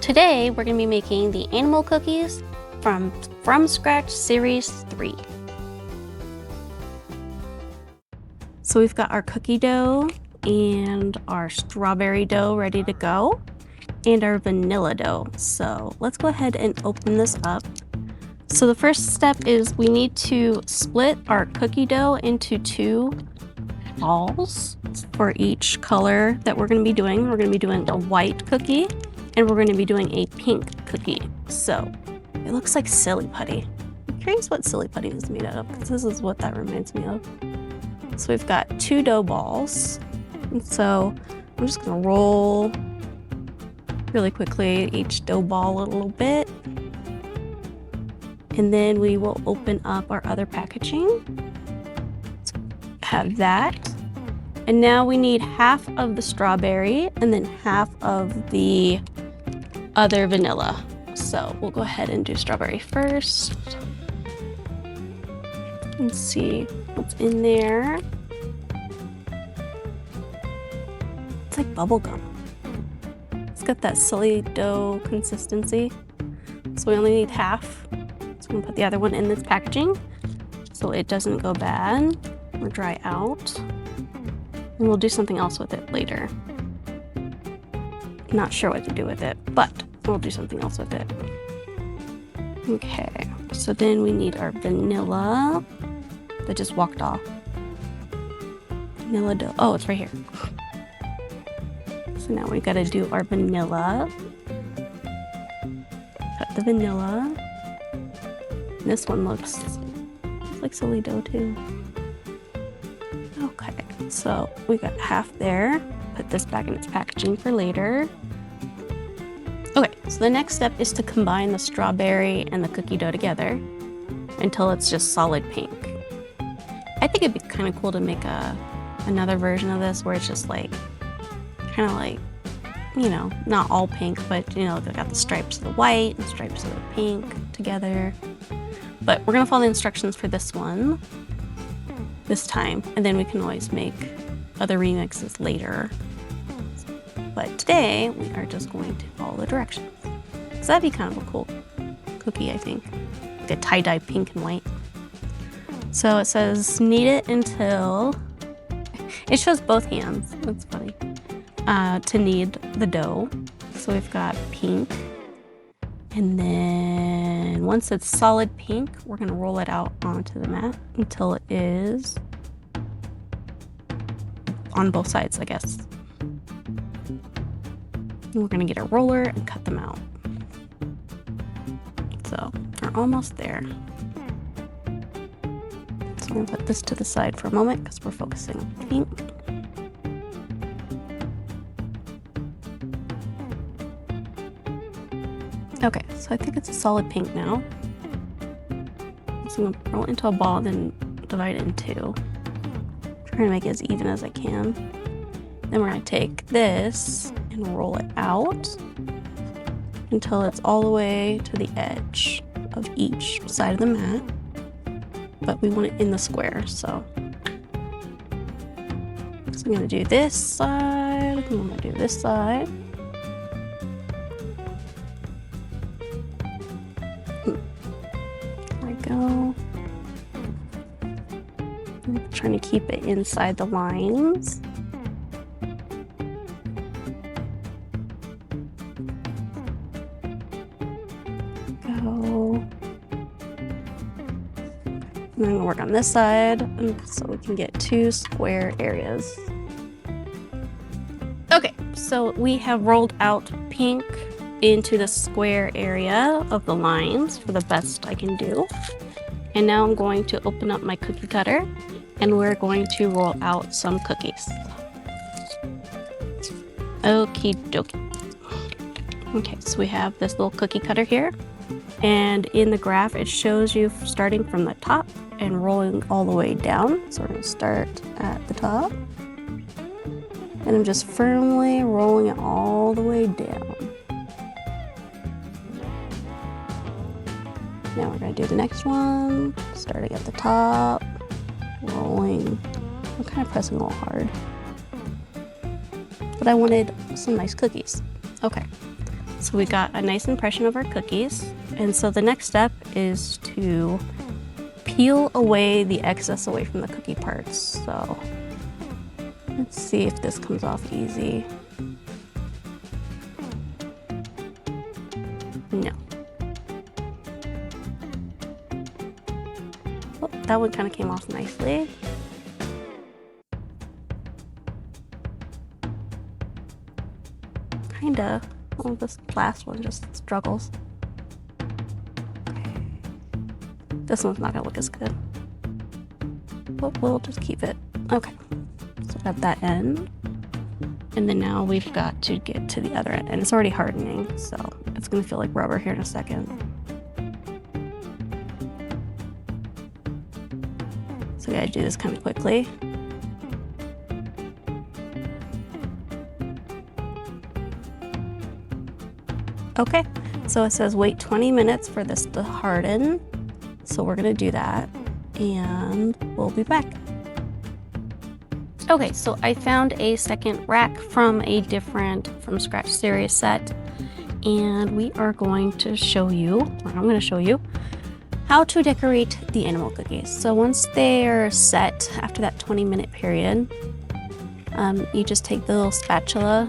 Today we're going to be making the animal cookies from Scratch Series 3. So we've got our cookie dough and our strawberry dough ready to go, and our vanilla dough. So let's go ahead and open this up. So the first step is we need to split our cookie dough into 2 balls for each color that we're going to be doing. We're going to be doing a white cookie and we're going to be doing a pink cookie. So it looks like silly putty. I'm curious what silly putty is made out of, because this is what that reminds me of. So we've got 2 dough balls, and so I'm just going to roll really quickly each dough ball a little bit, and then we will open up our other packaging. So have that, and now we need half of the strawberry and then half of the other vanilla. So we'll go ahead and do strawberry first and see what's in there. It's like bubble gum. It's got that silly dough consistency. So we only need half. So I'm gonna put the other one in this packaging so it doesn't go bad or dry out. And we'll do something else with it later. Not sure what to do with it, but we'll do something else with it. Okay, so then we need our vanilla that just walked off. Vanilla dough. Oh, it's right here. So now we gotta do our vanilla. Cut the vanilla. This one looks like silly dough too. Okay, so we got half there. Put this back in its packaging for later. Okay, so the next step is to combine the strawberry and the cookie dough together until it's just solid pink. I think it'd be kind of cool to make another version of this where it's just like, kind of like, you know, not all pink, but you know, they've got the stripes of the white and stripes of the pink together. But we're gonna follow the instructions for this one this time, and then we can always make other remixes later. But today we are just going to follow the directions. So that'd be kind of a cool cookie, I think. Like a tie-dye pink and white. So it says knead it until, it shows both hands, that's funny, to knead the dough. So we've got pink, and then once it's solid pink, we're gonna roll it out onto the mat until it is on both sides, I guess. And we're gonna get a roller and cut them out. So we're almost there. So I'm gonna put this to the side for a moment because we're focusing on pink. Okay, so I think it's a solid pink now. So I'm gonna roll it into a ball, then divide it in 2. Trying to make it as even as I can. Then we're gonna take this and roll it out until it's all the way to the edge of each side of the mat. But we want it in the square, so I'm gonna do this side, and I'm gonna do this side. There we go. I'm trying to keep it inside the lines. Go. And I'm gonna work on this side so we can get 2 square areas. Okay, so we have rolled out pink into the square area of the lines for the best I can do. And now I'm going to open up my cookie cutter and we're going to roll out some cookies. Okie dokie. Okay, so we have this little cookie cutter here. And in the graph, it shows you starting from the top and rolling all the way down. So we're gonna start at the top. And I'm just firmly rolling it all the way down. Now we're gonna do the next one, starting at the top, rolling. I'm kind of pressing a little hard. But I wanted some nice cookies. Okay, So we got a nice impression of our cookies. And so the next step is to peel away the excess away from the cookie parts. So let's see if this comes off easy. No. Oh, that one kind of came off nicely. Kinda. Oh, this last one just struggles. Okay. This one's not gonna look as good. But we'll just keep it. Okay. So got that end. And then now we've got to get to the other end. And it's already hardening, so it's gonna feel like rubber here in a second. So we gotta do this kind of quickly. Okay, so it says wait 20 minutes for this to harden. So we're gonna do that and we'll be back. Okay, so I found a second rack from a different From Scratch Series set, and we are going to show you, or I'm gonna show you, how to decorate the animal cookies. So once they're set after that 20-minute period, you just take the little spatula.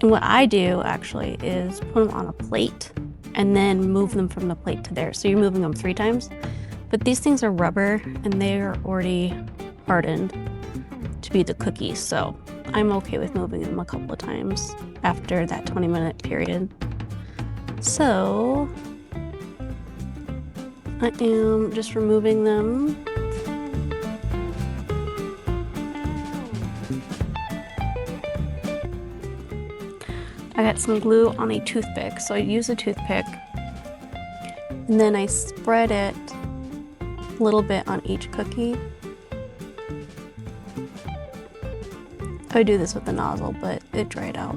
And what I do actually is put them on a plate and then move them from the plate to there. So you're moving them 3 times. But these things are rubber and they are already hardened to be the cookies. So I'm okay with moving them a couple of times after that 20-minute period. So I am just removing them. I got some glue on a toothpick, so I use a toothpick and then I spread it a little bit on each cookie. I would do this with the nozzle, but it dried out.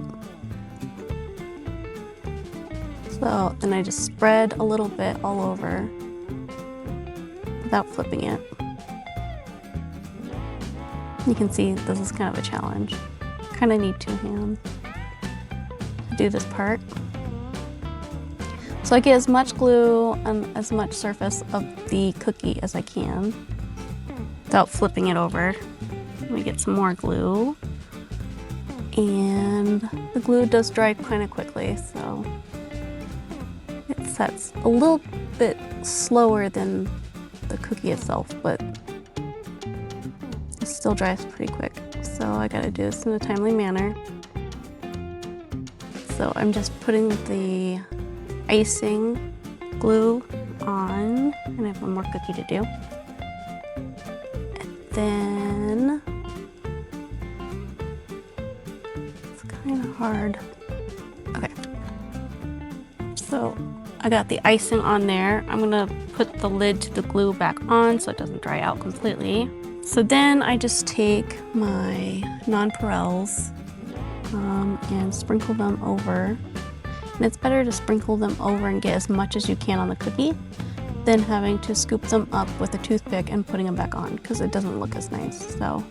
So then I just spread a little bit all over without flipping it. You can see this is kind of a challenge. Kind of need 2 hands. Do this part. So I get as much glue and as much surface of the cookie as I can without flipping it over. Let me get some more glue. And the glue does dry kind of quickly, so it sets a little bit slower than the cookie itself, but it still dries pretty quick. So I gotta do this in a timely manner. So I'm just putting the icing glue on, and I have one more cookie to do. And then, it's kind of hard. Okay. So I got the icing on there. I'm gonna put the lid to the glue back on so it doesn't dry out completely. So then I just take my nonpareils and sprinkle them over. And it's better to sprinkle them over and get as much as you can on the cookie than having to scoop them up with a toothpick and putting them back on, because it doesn't look as nice. So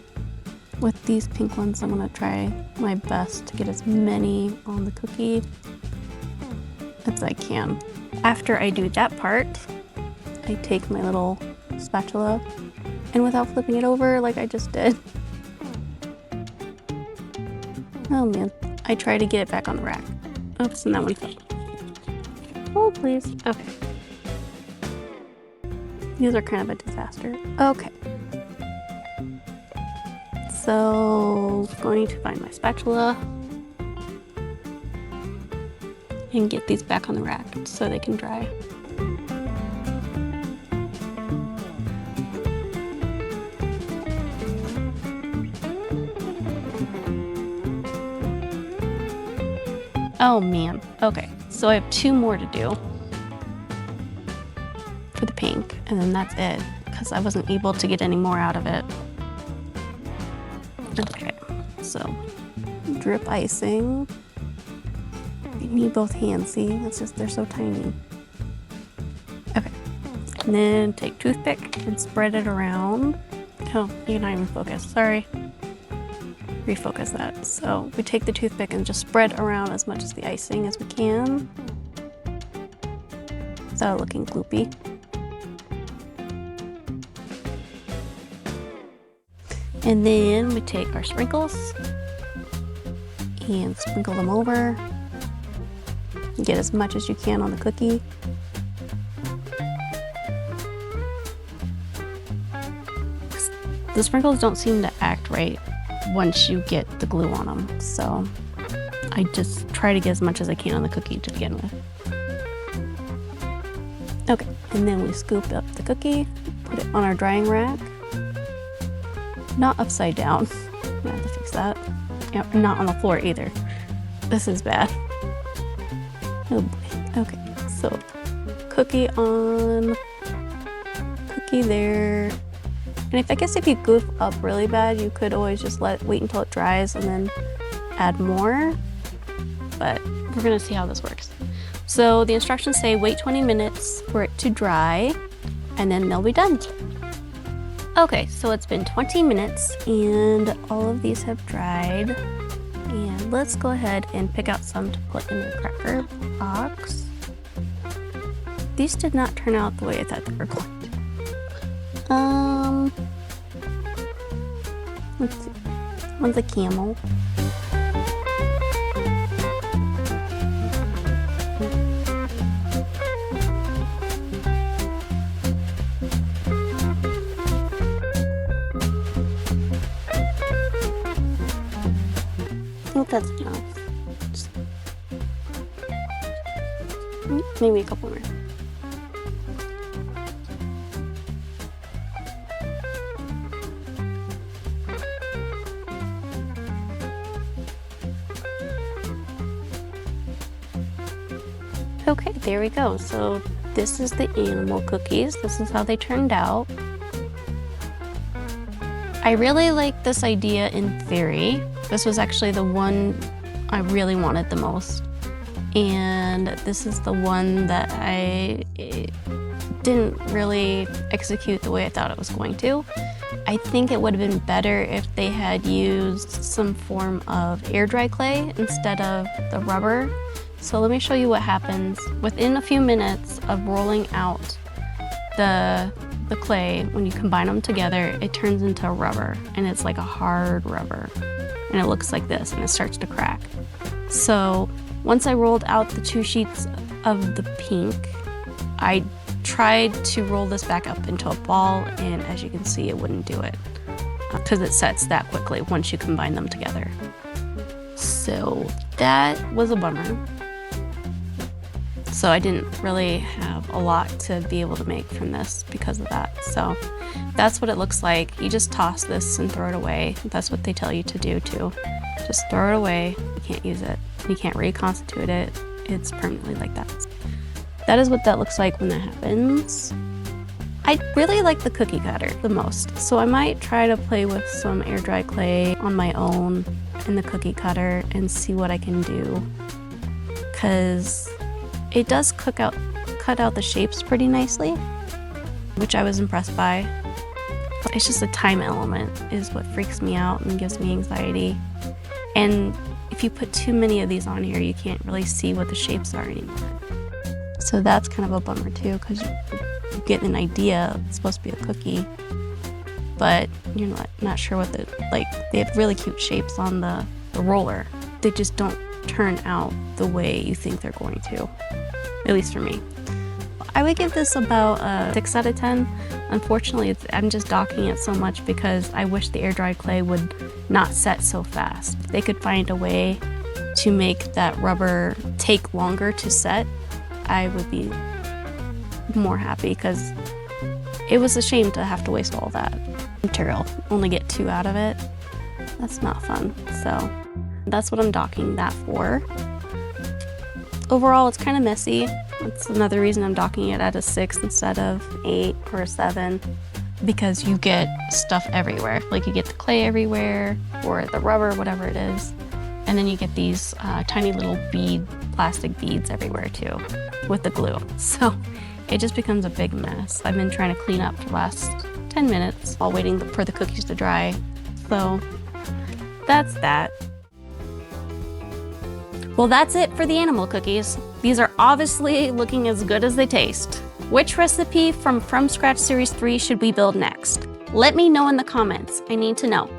with these pink ones, I'm gonna try my best to get as many on the cookie as I can. After I do that part, I take my little spatula and without flipping it over like I just did, oh man, I try to get it back on the rack. Oops, and that one fell. Oh, please. Okay. These are kind of a disaster. Okay. So, going to find my spatula and get these back on the rack so they can dry. Oh man, okay, so I have 2 more to do for the pink, and then that's it, because I wasn't able to get any more out of it. Okay, so drip icing. You need both hands, see? It's just, they're so tiny. Okay, and then take toothpick and spread it around. Oh, you're not even focused, sorry. refocus that. So we take the toothpick and just spread around as much of the icing as we can without looking gloopy. And then we take our sprinkles and sprinkle them over. Get as much as you can on the cookie. The sprinkles don't seem to act right once you get the glue on them, so I just try to get as much as I can on the cookie to begin with. Okay, and then we scoop up the cookie, put it on our drying rack. Not upside down. I have to fix that. Yep, not on the floor either. This is bad. Oh boy. Okay, so cookie on, cookie there. And I guess if you goof up really bad, you could always just wait until it dries and then add more. But we're gonna see how this works. So the instructions say wait 20 minutes for it to dry, and then they'll be done. Okay, so it's been 20 minutes and all of these have dried. And let's go ahead and pick out some to put in the cracker box. These did not turn out the way I thought they were going to. Let's see. One's a camel. I think that's enough. Maybe a couple more. Okay, there we go. So this is the animal cookies. This is how they turned out. I really like this idea in theory. This was actually the one I really wanted the most. And this is the one that I didn't really execute the way I thought it was going to. I think it would have been better if they had used some form of air dry clay instead of the rubber. So let me show you what happens. Within a few minutes of rolling out the clay, when you combine them together, it turns into rubber, and it's like a hard rubber. And it looks like this, and it starts to crack. So once I rolled out the 2 sheets of the pink, I tried to roll this back up into a ball, and as you can see, it wouldn't do it because it sets that quickly once you combine them together. So that was a bummer. So I didn't really have a lot to be able to make from this because of that. So that's what it looks like. You just toss this and throw it away. That's what they tell you to do too. Just throw it away. You can't use it. You can't reconstitute it. It's permanently like that. That is what that looks like when that happens. I really like the cookie cutter the most. So I might try to play with some air dry clay on my own in the cookie cutter and see what I can do. Cause it does cut out the shapes pretty nicely, which I was impressed by. It's just a time element is what freaks me out and gives me anxiety. And if you put too many of these on here, you can't really see what the shapes are anymore. So that's kind of a bummer too, because you get an idea it's supposed to be a cookie, but you're not sure what they have really cute shapes on the roller. They just don't turn out the way you think they're going to, at least for me. I would give this about a 6 out of 10. Unfortunately, I'm just docking it so much because I wish the air dry clay would not set so fast. If they could find a way to make that rubber take longer to set, I would be more happy, because it was a shame to have to waste all that material, only get 2 out of it. That's not fun. So that's what I'm docking that for. Overall, it's kind of messy. That's another reason I'm docking it at a 6 instead of 8 or a 7, because you get stuff everywhere. Like you get the clay everywhere, or the rubber, whatever it is. And then you get these tiny little plastic beads everywhere too, with the glue. So it just becomes a big mess. I've been trying to clean up for the last 10 minutes while waiting for the cookies to dry. So that's that. Well, that's it for the animal cookies. These are obviously looking as good as they taste. Which recipe from Scratch Series 3 should we build next? Let me know in the comments. I need to know.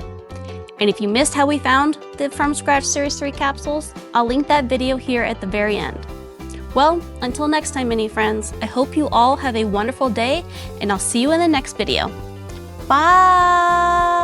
And if you missed how we found the From Scratch Series 3 capsules, I'll link that video here at the very end. Well, until next time, mini friends, I hope you all have a wonderful day, and I'll see you in the next video. Bye!